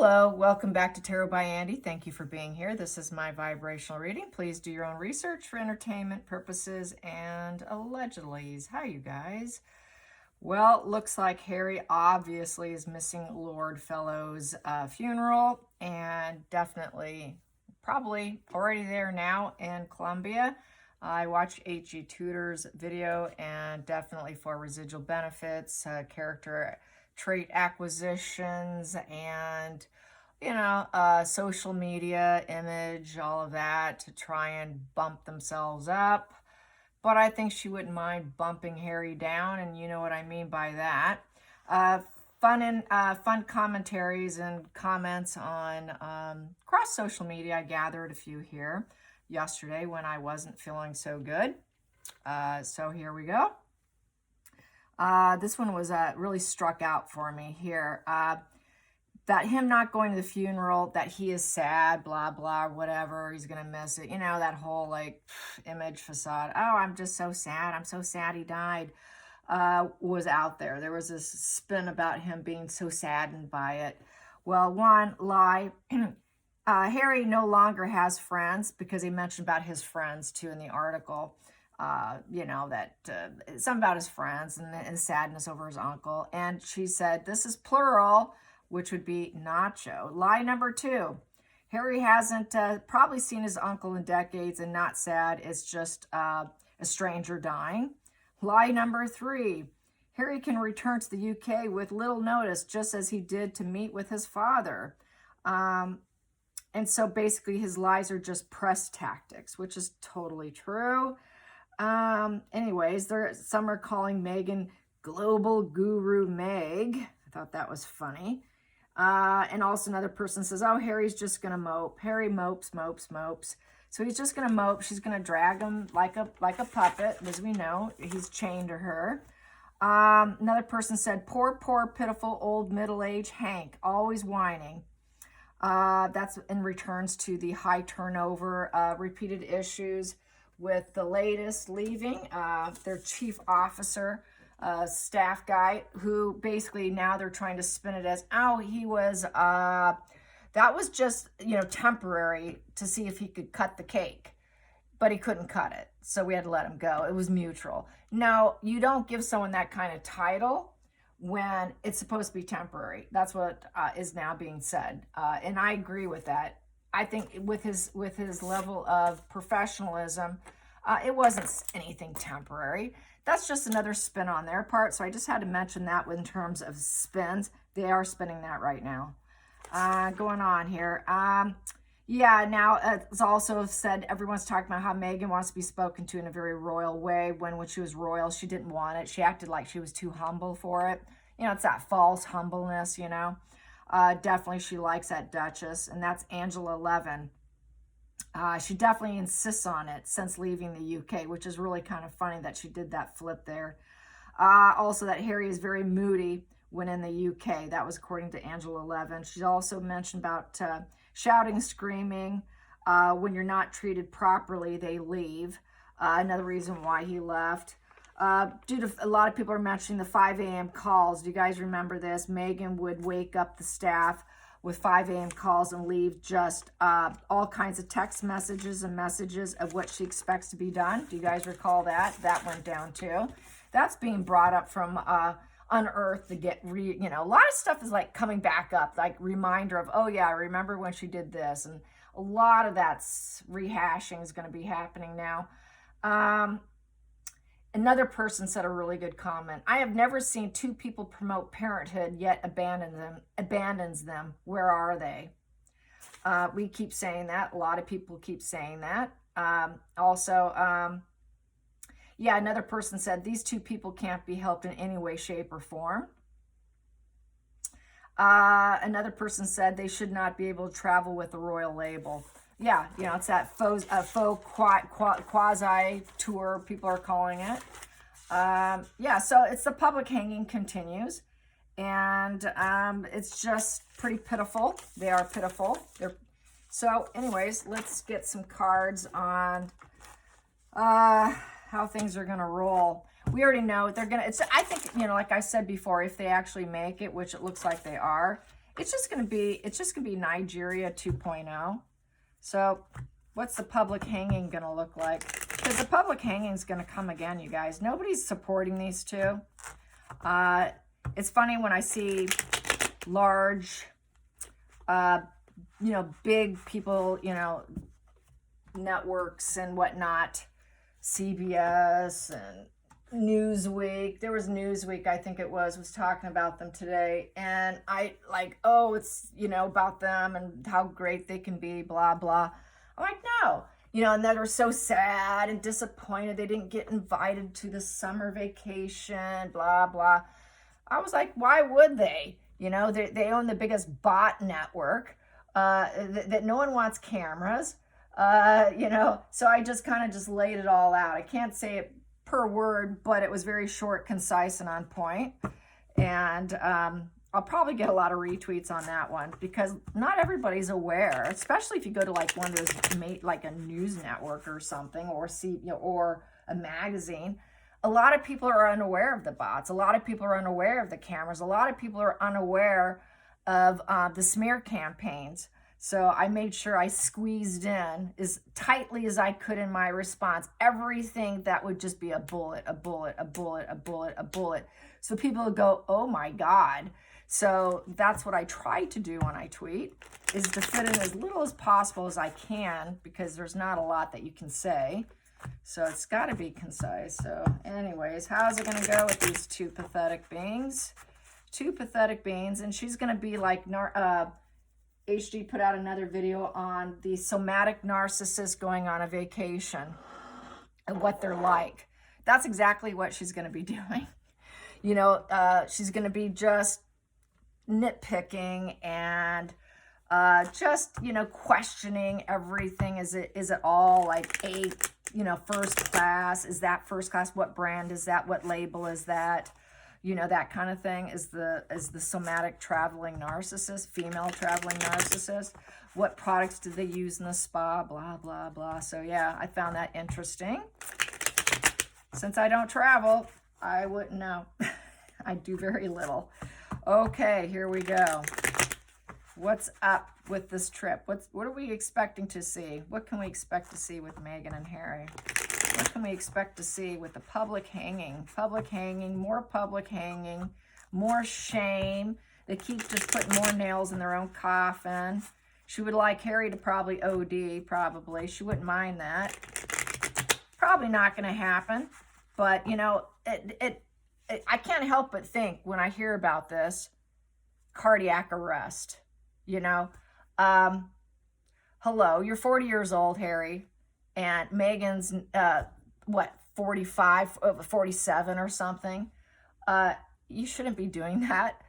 Hello, welcome back to Tarot by Andy. Thank you for being here. This is my vibrational reading. Please do your own research for entertainment purposes and allegedly. Hi, you guys. Well, looks like Harry obviously is missing Lord Fellow's funeral and definitely probably already there now in Colombia. I watched H.G. Tudor's video and definitely for residual benefits, character trait acquisitions, and social media, image, all of that to try and bump themselves up. But I think she wouldn't mind bumping Harry down, and you know what I mean by that. Fun commentaries and comments on cross social media. I gathered a few here yesterday when I wasn't feeling so good. So here we go. This one was really struck out for me here. That him not going to the funeral, that he is sad, blah, blah, whatever, he's going to miss it. You know, that whole like image facade. Oh, I'm just so sad. I'm so sad he died. Was out there. There was this spin about him being so saddened by it. Well, one, lie. Harry no longer has friends because he mentioned about his friends too in the article. Something about his friends and sadness over his uncle. And she said, this is plural, which would be Nacho. Lie number 2. Harry hasn't probably seen his uncle in decades and not sad. It's just a stranger dying. Lie number 3. Harry can return to the UK with little notice, just as he did to meet with his father. And so basically his lies are just press tactics, which is totally true. Anyways, some are calling Meghan Global Guru Meg. I thought that was funny. And also another person says, oh, Harry's just going to mope. Harry mopes. So he's just going to mope. She's going to drag him like a puppet. As we know, he's chained to her. Another person said, poor, pitiful, old, middle-aged Hank, always whining. That's in returns to the high turnover, repeated issues with the latest leaving, their chief officer, staff guy, who basically now they're trying to spin it as, oh, he was, that was just, temporary to see if he could cut the cake, but he couldn't cut it. So we had to let him go. It was mutual. No, you don't give someone that kind of title when it's supposed to be temporary. That's what is now being said. And I agree with that. I think with his level of professionalism, it wasn't anything temporary. That's just another spin on their part. So I just had to mention that in terms of spins. They are spinning that right now. Going on here. Now it's also said everyone's talking about how Meghan wants to be spoken to in a very royal way. When she was royal, she didn't want it. She acted like she was too humble for it. It's that false humbleness, Definitely she likes that Duchess, and that's Angela 11. She definitely insists on it since leaving the UK, which is really kind of funny that she did that flip there. Also that Harry is very moody when in the UK. That was according to Angela 11. She also mentioned about shouting, screaming. When you're not treated properly, they leave. Another reason why he left. Due to a lot of people are mentioning the 5 a.m. calls. Do you guys remember this? Meghan would wake up the staff with 5 a.m. calls and leave just all kinds of text messages and messages of what she expects to be done. Do you guys recall that? That went down too. That's being brought up from Unearthed to get, a lot of stuff is like coming back up, like reminder of, oh yeah, I remember when she did this. And a lot of that's rehashing is going to be happening now. Another person said a really good comment. I have never seen 2 people promote parenthood yet abandons them. Where are they? We keep saying that. A lot of people keep saying that. Another person said these 2 people can't be helped in any way, shape, or form. Another person said they should not be able to travel with the royal label. Yeah, it's that faux quasi tour, people are calling it. So it's the public hanging continues. And it's just pretty pitiful. They are pitiful. So anyways, let's get some cards on how things are going to roll. We already know they're going to, I think, like I said before, if they actually make it, which it looks like they are, It's just going to be Nigeria 2.0. So what's the public hanging going to look like? Because the public hanging is going to come again, you guys. Nobody's supporting these two. It's funny when I see large, big people, networks and whatnot, CBS and Newsweek. There was Newsweek, I think it was talking about them today. And I like, oh, it's, about them and how great they can be, blah, blah. I'm like, no. And that are so sad and disappointed they didn't get invited to the summer vacation, blah, blah. I was like, why would they? They own the biggest bot network, that no one wants cameras, so I just kind of just laid it all out. I can't say it per word, but it was very short, concise, and on point. And I'll probably get a lot of retweets on that one because not everybody's aware, especially if you go to like one of those, like a news network or something, or or a magazine. A lot of people are unaware of the bots. A lot of people are unaware of the cameras. A lot of people are unaware of the smear campaigns. So I made sure I squeezed in as tightly as I could in my response, everything that would just be a bullet, a bullet, a bullet, a bullet, a bullet. So people would go, oh my God. So that's what I try to do when I tweet, is to fit in as little as possible as I can, because there's not a lot that you can say. So it's got to be concise. So anyways, how's it going to go with these two pathetic beings? Two pathetic beings. And she's going to be like, HD put out another video on the somatic narcissist going on a vacation and what they're like. That's exactly what she's going to be doing. She's going to be just nitpicking and just, questioning everything. Is it all like a, first class? Is that first class? What brand is that? What label is that? That kind of thing. Is the somatic traveling narcissist, female traveling narcissist. What products do they use in the spa? Blah, blah, blah. So yeah, I found that interesting. Since I don't travel, I wouldn't know. I do very little. Okay, here we go. What's up with this trip? What are we expecting to see? What can we expect to see with Meghan and Harry? What can we expect to see with the public hanging? Public hanging, more shame. They keep just putting more nails in their own coffin. She would like Harry to probably OD, probably. She wouldn't mind that. Probably not going to happen. But, I can't help but think when I hear about this, cardiac arrest, hello, you're 40 years old, Harry, and Meghan's, 45, 47 or something. You shouldn't be doing that.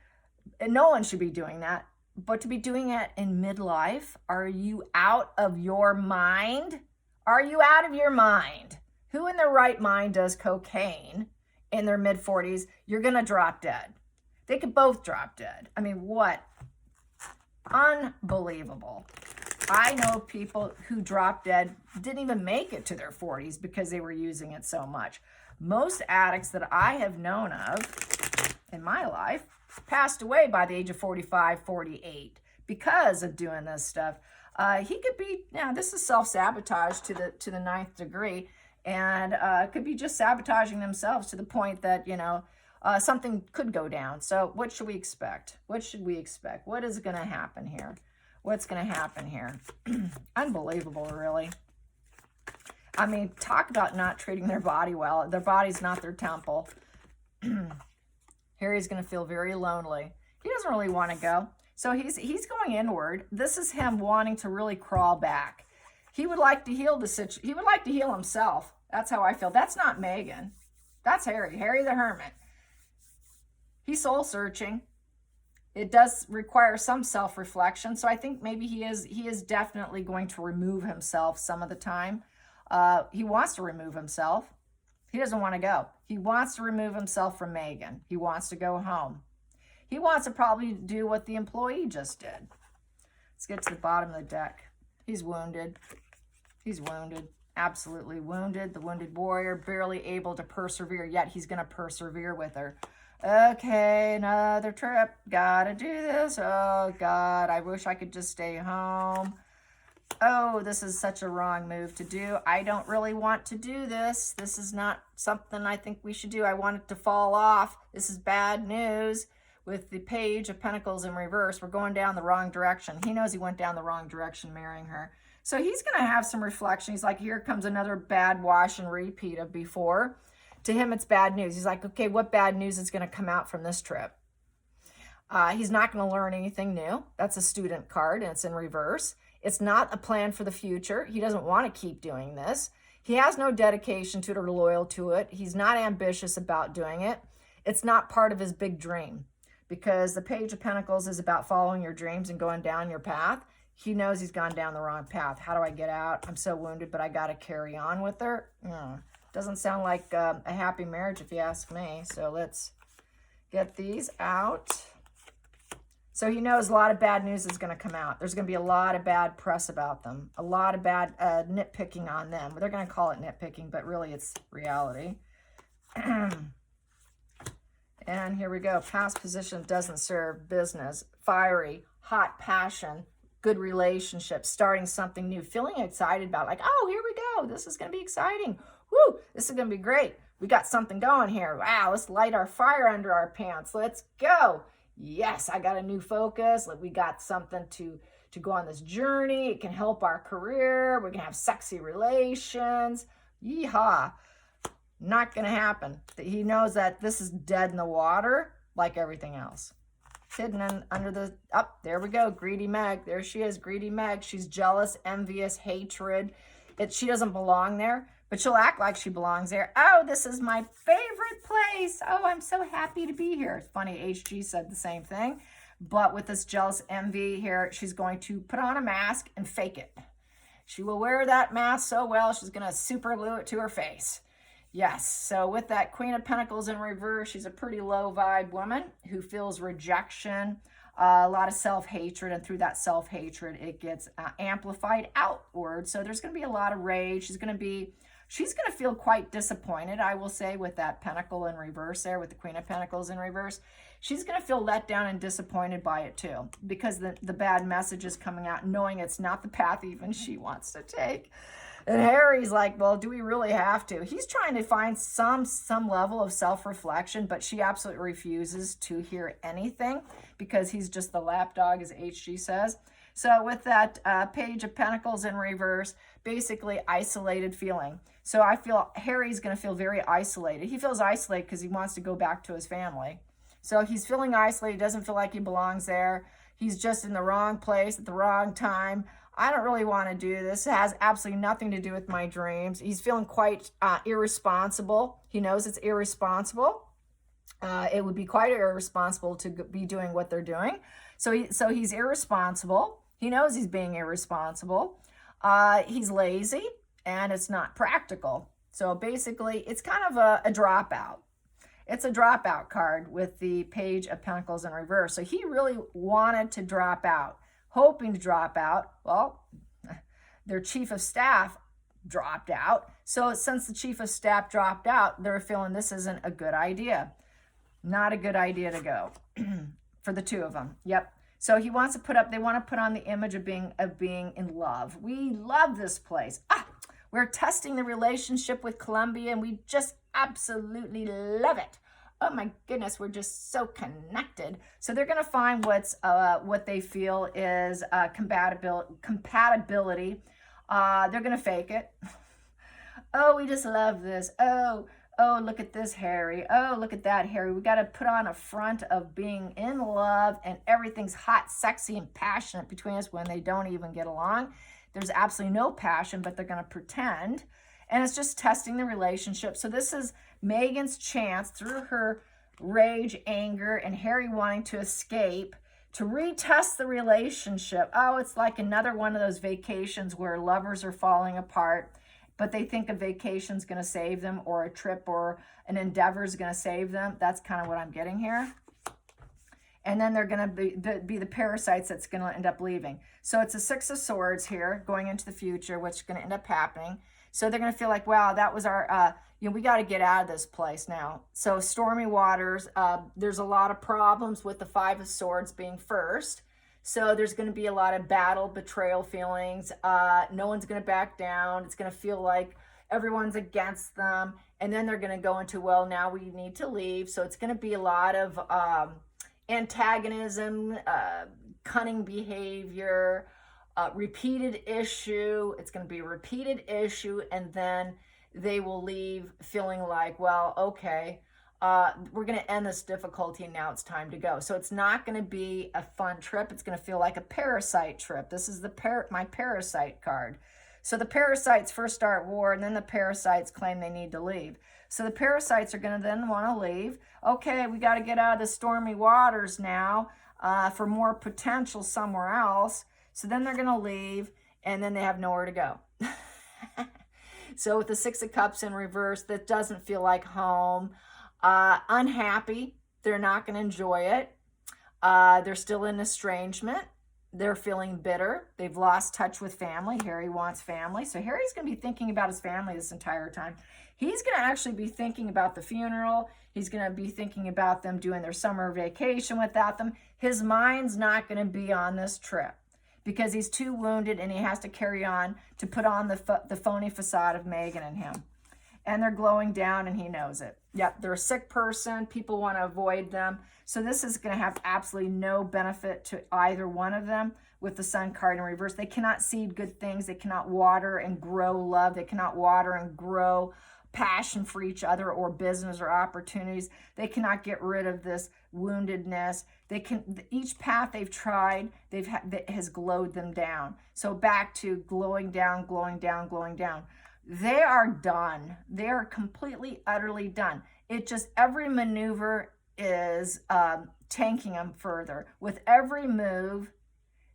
No one should be doing that. But to be doing it in midlife, are you out of your mind? Are you out of your mind? Who in their right mind does cocaine in their mid-40s? You're going to drop dead. They could both drop dead. I mean, what? Unbelievable. I know people who dropped dead, didn't even make it to their 40s because they were using it so much. Most addicts that I have known of in my life passed away by the age of 45, 48 because of doing this stuff. He could be, this is self-sabotage to the 9th degree, and could be just sabotaging themselves to the point that, something could go down. So what should we expect? What should we expect? What is going to happen here? What's going to happen here? Unbelievable, really. I mean, talk about not treating their body well. Their body's not their temple. Harry's going to feel very lonely. He doesn't really want to go. So he's going inward. This is him wanting to really crawl back. He would like to heal the situation. He would like to heal himself. That's how I feel. That's not Meghan. That's Harry. Harry the Hermit. He's soul searching. It does require some self-reflection. So I think maybe he is definitely going to remove himself some of the time. He wants to remove himself. He doesn't want to go. He wants to remove himself from Meghan. He wants to go home. He wants to probably do what the employee just did. Let's get to the bottom of the deck. He's wounded. He's wounded. Absolutely wounded. The wounded warrior, barely able to persevere, yet he's going to persevere with her. Okay, another trip. Gotta do this. Oh, God, I wish I could just stay home. Oh, this is such a wrong move to do. I don't really want to do this. This is not something I think we should do. I want it to fall off. This is bad news. With the Page of Pentacles in reverse, we're going down the wrong direction. He knows he went down the wrong direction marrying her. So he's going to have some reflection. He's like, here comes another bad wash and repeat of before. To him, it's bad news. He's like, okay, what bad news is going to come out from this trip? He's not going to learn anything new. That's a student card, and it's in reverse. It's not a plan for the future. He doesn't want to keep doing this. He has no dedication to it or loyal to it. He's not ambitious about doing it. It's not part of his big dream, because the Page of Pentacles is about following your dreams and going down your path. He knows he's gone down the wrong path. How do I get out? I'm so wounded, but I got to carry on with her. Doesn't sound like a happy marriage if you ask me. So let's get these out. So he knows a lot of bad news is going to come out. There's going to be a lot of bad press about them. A lot of bad nitpicking on them. They're going to call it nitpicking, but really it's reality. And here we go. Past position doesn't serve. Business. Fiery. Hot passion. Good relationship. Starting something new. Feeling excited about, like, oh, here we go. This is going to be exciting. Woo, this is going to be great. We got something going here. Wow, let's light our fire under our pants. Let's go. Yes, I got a new focus. Like, we got something to go on this journey. It can help our career. We're going to have sexy relations. Yeehaw. Not going to happen. He knows that this is dead in the water, like everything else. Hidden under the, there we go. Greedy Meg. There she is, Greedy Meg. She's jealous, envious, hatred. She doesn't belong there, but she'll act like she belongs there. Oh, this is my favorite place. Oh, I'm so happy to be here. It's funny, HG said the same thing. But with this jealous envy here, she's going to put on a mask and fake it. She will wear that mask so well, she's going to super glue it to her face. Yes, so with that Queen of Pentacles in reverse, she's a pretty low vibe woman who feels rejection, a lot of self-hatred, and through that self-hatred, it gets amplified outward. So there's going to be a lot of rage. She's going to feel quite disappointed, I will say, with that Pentacle in reverse there, with the Queen of Pentacles in reverse. She's going to feel let down and disappointed by it too, because the bad message is coming out, knowing it's not the path even she wants to take. And Harry's like, well, do we really have to? He's trying to find some level of self-reflection, but she absolutely refuses to hear anything because he's just the lapdog, as HG says. So with that Page of Pentacles in reverse, basically isolated feeling. So I feel Harry's going to feel very isolated. He feels isolated because he wants to go back to his family. So he's feeling isolated. He doesn't feel like he belongs there. He's just in the wrong place at the wrong time. I don't really want to do this. It has absolutely nothing to do with my dreams. He's feeling quite irresponsible. He knows it's irresponsible. It would be quite irresponsible to be doing what they're doing. So he's irresponsible. He knows he's being irresponsible. He's lazy, and it's not practical. So basically, it's kind of a dropout. It's a dropout card with the Page of Pentacles in reverse. So he really wanted to drop out, hoping to drop out. Well, their chief of staff dropped out. So since the chief of staff dropped out, they're feeling this isn't a good idea. Not a good idea to go for the two of them. Yep. So he wants to they want to put on the image of being in love. We love this place. We're testing the relationship with Colombia, and we just absolutely love it. Oh my goodness, we're just so connected. So they're going to find what they feel is compatibility. They're going to fake it. Oh, we just love this. Oh, look at this, Harry. Oh, look at that, Harry. We got to put on a front of being in love, and everything's hot, sexy, and passionate between us when they don't even get along. There's absolutely no passion, but they're going to pretend. And it's just testing the relationship. So this is Megan's chance, through her rage, anger, and Harry wanting to escape, to retest the relationship. Oh, it's like another one of those vacations where lovers are falling apart, but they think a vacation's going to save them, or a trip or an endeavor is going to save them. That's kind of what I'm getting here. And then they're going to be the parasites that's going to end up leaving. So it's a Six of Swords here going into the future, which is going to end up happening. So they're going to feel like, wow, that was our, we got to get out of this place now. So stormy waters, there's a lot of problems with the Five of Swords being first. So there's going to be a lot of battle, betrayal feelings. No one's going to back down. It's going to feel like everyone's against them. And then they're going to go into, well, now we need to leave. So it's going to be a lot of antagonism, cunning behavior, repeated issue. It's going to be a repeated issue. And then they will leave feeling like, well, okay, we're going to end this difficulty and now it's time to go. So it's not going to be a fun trip. It's going to feel like a parasite trip. This is my parasite card. So the parasites first start war, and then the parasites claim they need to leave. So the parasites are going to then want to leave. Okay, we got to get out of the stormy waters now for more potential somewhere else. So then they're going to leave, and then they have nowhere to go. So with the Six of Cups in reverse, that doesn't feel like home. Unhappy. They're not going to enjoy it. They're still in estrangement. They're feeling bitter. They've lost touch with family. Harry wants family. So Harry's going to be thinking about his family this entire time. He's going to actually be thinking about the funeral. He's going to be thinking about them doing their summer vacation without them. His mind's not going to be on this trip because he's too wounded and he has to carry on to put on the phony facade of Meghan and him. And they're glowing down and he knows it. Yep, they're a sick person. People want to avoid them. So this is going to have absolutely no benefit to either one of them with the Sun card in reverse. They cannot seed good things. They cannot water and grow love. They cannot water and grow passion for each other or business or opportunities. They cannot get rid of this woundedness. Each path they've tried, that has glowed them down. So back to glowing down, glowing down, glowing down. They are done. They are completely, utterly done. Every maneuver is tanking them further. With every move,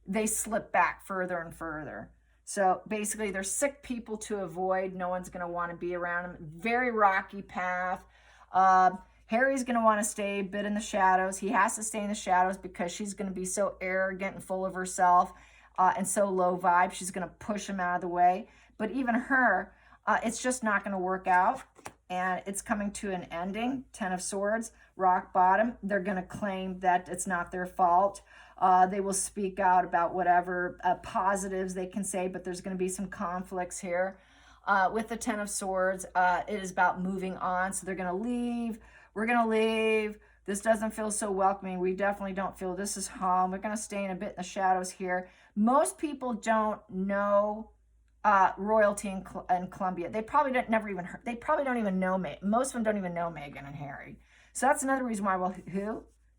they slip back further and further. So basically, they're sick people to avoid. No one's going to want to be around them. Very rocky path. Harry's going to want to stay a bit in the shadows. He has to stay in the shadows because she's going to be so arrogant and full of herself and so low vibe. She's going to push him out of the way. But even her, it's just not going to work out. And it's coming to an ending. 10 of Swords, rock bottom. They're going to claim that it's not their fault. They will speak out about whatever positives they can say, but there's going to be some conflicts here. With the 10 of Swords, it is about moving on. So they're going to leave. We're going to leave. This doesn't feel so welcoming. We definitely don't feel this is home. We're going to stay in a bit in the shadows here. Most people don't know royalty in Colombia. They probably never even heard. They probably don't even know most of them don't even know Meghan and Harry. So that's another reason why. Well,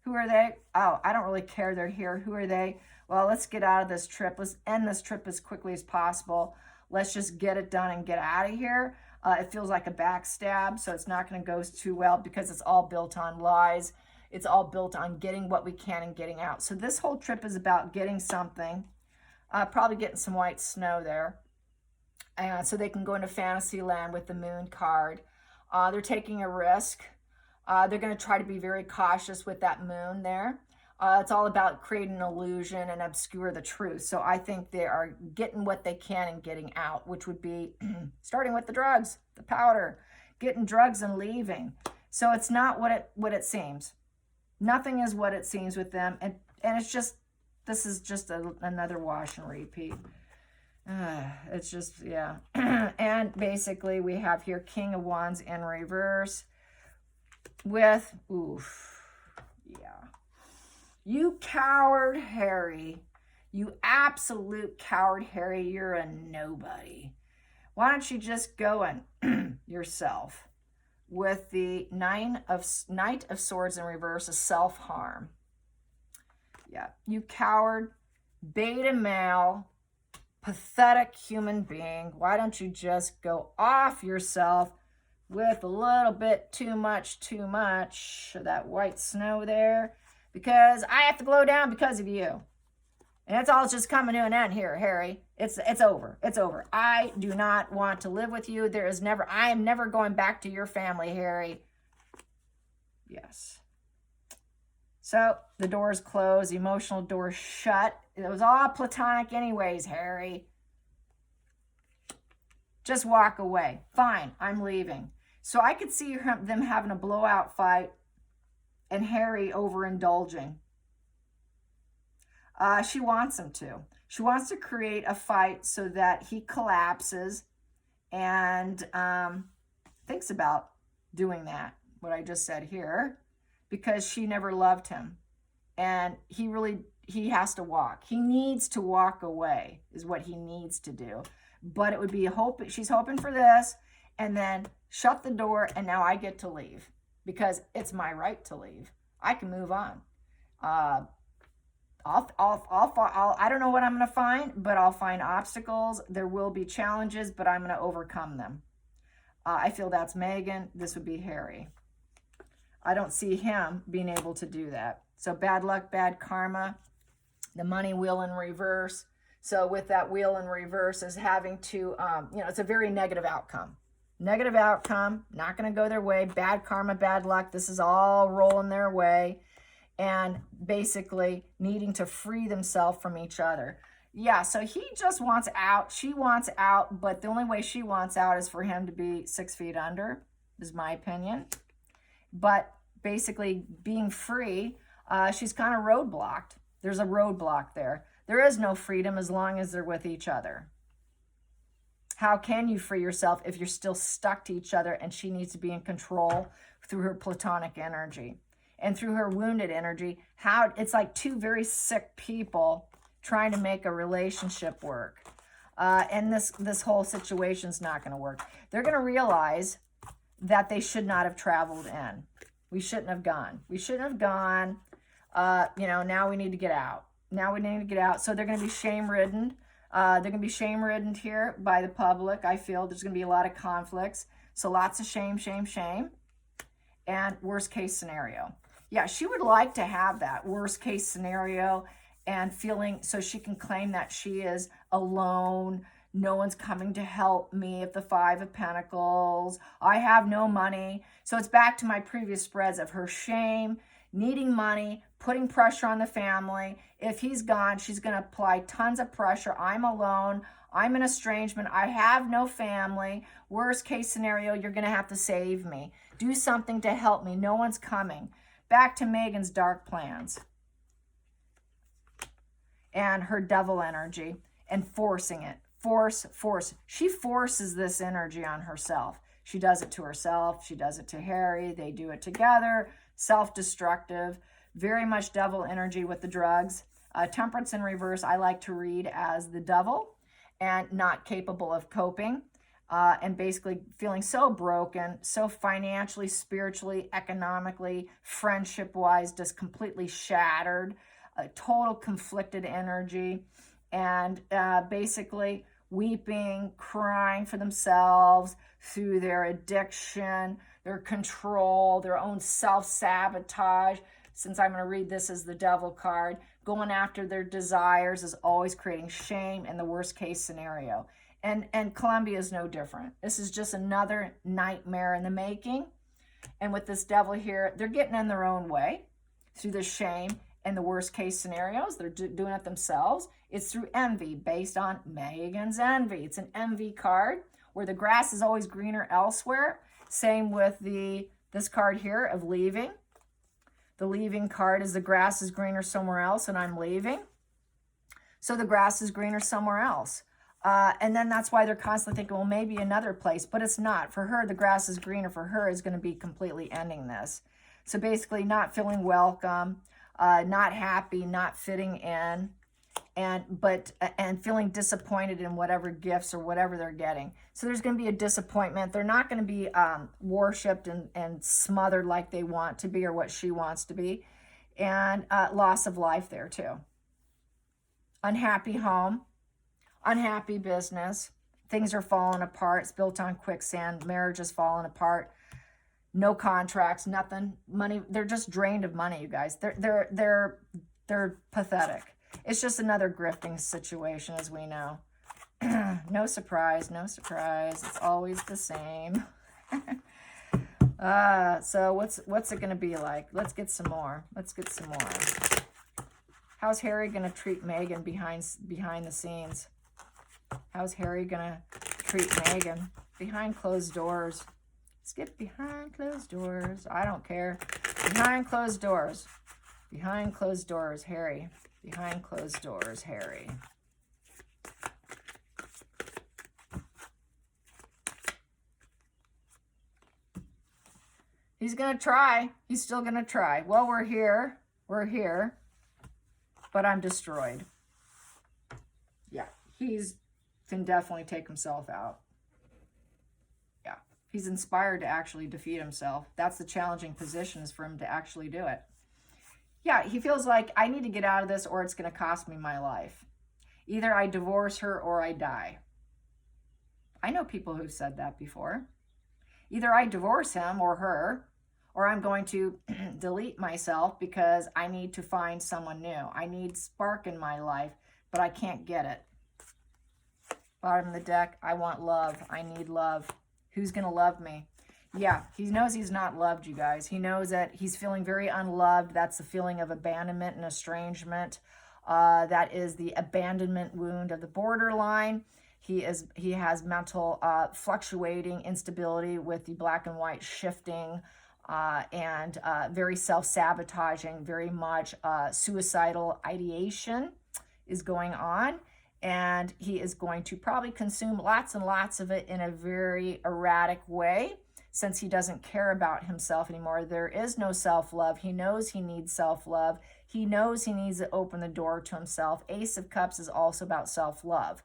who are they? Oh, I don't really care. They're here. Who are they? Well, let's get out of this trip. Let's end this trip as quickly as possible. Let's just get it done and get out of here. It feels like a backstab, so it's not going to go too well because it's all built on lies. It's all built on getting what we can and getting out. So this whole trip is about getting something, probably getting some white snow there. So they can go into fantasy land with the moon card. They're taking a risk. They're going to try to be very cautious with that moon there. It's all about creating an illusion and obscure the truth. So I think they are getting what they can and getting out, which would be starting with the drugs, the powder, getting drugs and leaving. So it's not what it seems. Nothing is what it seems with them. And it's just, this is just another wash and repeat. It's just, yeah. And basically we have here King of Wands in reverse with, yeah. You coward, Harry. You absolute coward, Harry. You're a nobody. Why don't you just go and yourself? With the Knight of Swords in reverse, a self-harm. Yeah, you coward, beta male, pathetic human being. Why don't you just go off yourself with a little bit too much of that white snow there? Because I have to glow down because of you. And it's all just coming to an end here, Harry. It's over. It's over. I do not want to live with you. I am never going back to your family, Harry. Yes. So the door's closed, the emotional door shut. It was all platonic anyways, Harry. Just walk away. Fine, I'm leaving. So I could see them having a blowout fight and Harry overindulging. She wants him to. She wants to create a fight so that he collapses and thinks about doing that, what I just said here, because she never loved him. And he has to walk. He needs to walk away is what he needs to do. But it would be she's hoping for this, and then shut the door, and now I get to leave because it's my right to leave. I can move on. I don't know what I'm going to find, but I'll find obstacles. There will be challenges, but I'm going to overcome them. I feel that's Megan. This would be Harry. I don't see him being able to do that. So bad luck, bad karma, the money wheel in reverse. So with that wheel in reverse is having to, it's a very negative outcome. Negative outcome, not going to go their way. Bad karma, bad luck. This is all rolling their way. And basically needing to free themselves from each other. Yeah, so he just wants out. She wants out, but the only way she wants out is for him to be 6 feet under, is my opinion. But basically being free, she's kind of roadblocked. There's a roadblock there. There is no freedom as long as they're with each other. How can you free yourself if you're still stuck to each other and she needs to be in control through her platonic energy? And through her wounded energy, it's like two very sick people trying to make a relationship work. And this whole situation's not going to work. They're going to realize that they should not have traveled in. We shouldn't have gone. We shouldn't have gone. Now we need to get out. Now we need to get out. So they're going to be shame-ridden. They're going to be shame-ridden here by the public. I feel there's going to be a lot of conflicts. So lots of shame, shame, shame. And worst case scenario. Yeah, she would like to have that worst case scenario and feeling so she can claim that she is alone. No one's coming to help me at the 5 of Pentacles. I have no money. So it's back to my previous spreads of her shame, needing money, putting pressure on the family. If he's gone, she's going to apply tons of pressure. I'm alone. I'm in estrangement. I have no family. Worst case scenario, you're going to have to save me. Do something to help me. No one's coming. Back to Megan's dark plans and her devil energy and forcing it. Force. She forces this energy on herself. She does it to herself. She does it to Harry. They do it together. Self-destructive. Very much devil energy with the drugs. Temperance in reverse, I like to read as the devil and not capable of coping. And basically feeling so broken, so financially, spiritually, economically, friendship-wise, just completely shattered, total conflicted energy, and basically weeping, crying for themselves through their addiction, their control, their own self-sabotage. Since I'm going to read this as the devil card, going after their desires is always creating shame in the worst case scenario. And Colombia is no different. This is just another nightmare in the making. And with this devil here, they're getting in their own way through the shame and the worst case scenarios. They're doing it themselves. It's through envy, based on Megan's envy. It's an envy card where the grass is always greener elsewhere. Same with this card here of leaving. The leaving card is the grass is greener somewhere else and I'm leaving. So the grass is greener somewhere else. And then that's why they're constantly thinking, well, maybe another place, but it's not. For her, the grass is greener. For her, is going to be completely ending this. So basically not feeling welcome, not happy, not fitting in, and feeling disappointed in whatever gifts or whatever they're getting. So there's going to be a disappointment. They're not going to be worshipped and smothered like they want to be or what she wants to be. And loss of life there too. Unhappy home. Unhappy business. Things are falling apart. It's built on quicksand. Marriage is falling apart. No contracts, nothing. Money. They're just drained of money, you guys. They're pathetic. It's just another grifting situation, as we know. No surprise. It's always the same. So what's it going to be like? Let's get some more. How's Harry going to treat Megan behind the scenes? How's Harry going to treat Megan behind closed doors? Let's get behind closed doors. I don't care. Behind closed doors. Behind closed doors, Harry. Behind closed doors, Harry. He's going to try. He's still going to try. Well, we're here. We're here. But I'm destroyed. Yeah, can definitely take himself out. Yeah, he's inspired to actually defeat himself. That's the challenging position, is for him to actually do it. Yeah, he feels like, I need to get out of this or it's going to cost me my life. Either I divorce her or I die. I know people who've said that before. Either I divorce him or her, or I'm going to delete myself because I need to find someone new. I need spark in my life, but I can't get it. Bottom of the deck, I want love. I need love. Who's going to love me? Yeah, he knows he's not loved, you guys. He knows that he's feeling very unloved. That's the feeling of abandonment and estrangement. That is the abandonment wound of the borderline. He has mental fluctuating instability with the black and white shifting and very self-sabotaging, very much suicidal ideation is going on. And he is going to probably consume lots and lots of it in a very erratic way, since he doesn't care about himself anymore. There is no self-love. He knows he needs self-love. He knows he needs to open the door to himself. Ace of Cups is also about self-love.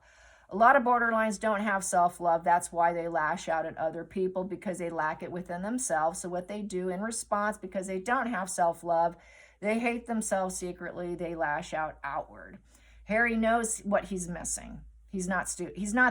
A lot of borderlines don't have self-love. That's why they lash out at other people, because they lack it within themselves. So what they do in response, because they don't have self-love, they hate themselves secretly. They lash out outward. Harry knows what he's missing. He's not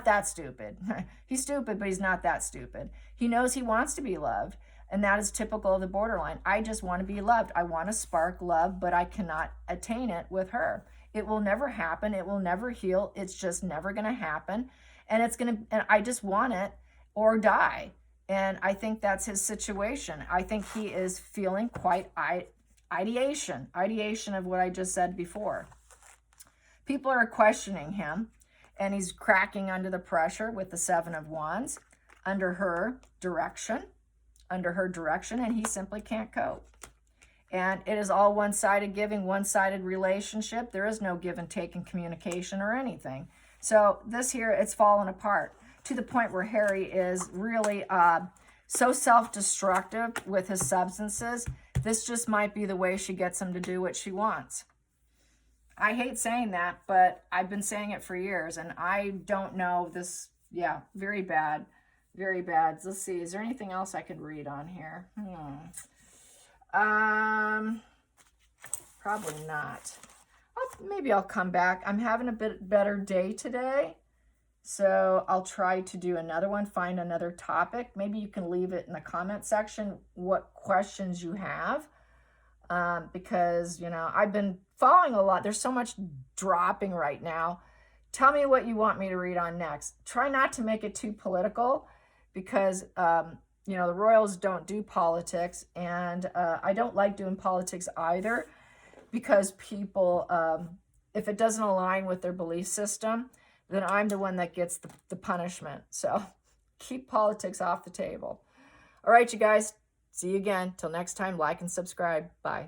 that stupid. He's stupid, but he's not that stupid. He knows he wants to be loved, and that is typical of the borderline. I just want to be loved. I want to spark love, but I cannot attain it with her. It will never happen. It will never heal. It's just never going to happen. And I just want it or die. And I think that's his situation. I think he is feeling quite ideation of what I just said before. People are questioning him, and he's cracking under the pressure with the Seven of Wands, under her direction, and he simply can't cope. And it is all one-sided giving, one-sided relationship. There is no give and take in communication or anything. So this here, it's fallen apart to the point where Harry is really so self-destructive with his substances. This just might be the way she gets him to do what she wants. I hate saying that, but I've been saying it for years, and I don't know this. Yeah, very bad. Very bad. Let's see. Is there anything else I could read on here? Probably not. Maybe I'll come back. I'm having a bit better day today, so I'll try to do another one, find another topic. Maybe you can leave it in the comment section what questions you have. Because, I've been following a lot. There's so much dropping right now. Tell me what you want me to read on next. Try not to make it too political, because, the royals don't do politics. And I don't like doing politics either, because people, if it doesn't align with their belief system, then I'm the one that gets the punishment. So keep politics off the table. All right, you guys. See you again. Till next time, like and subscribe. Bye.